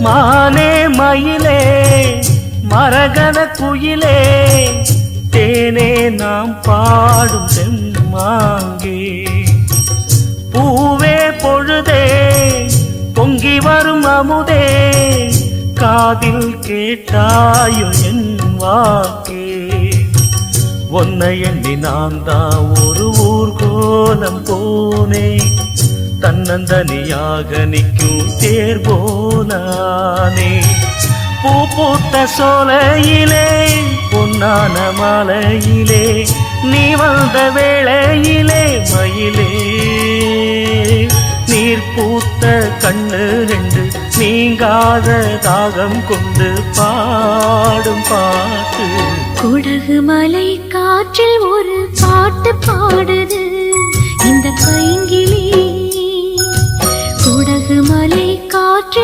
மானே மயிலே மரகத குயிலே தேனே நாம் பாடும் செம்மாங்கே பூவே பொழுதே பொங்கி வரும் அமுதே காதில் கேட்டாயோ என் வாக்கே ஒன்னை எண்ணி நான் தான் ஒரு ஊர்கோலம் போனே தன்னந்தனியாக நிற்கும் தேர் போனானே பூ பூத்த சோலையிலே பொன்னான மாலையிலே நீ வந்த வேளையிலே மயிலே நீர் பூத்த கண்ணு ரெண்டு நீங்காத தாகம் கொண்டு பாடும் பாட்டு குடகு மலை காற்றில் ஒரு பாட்டு பாடு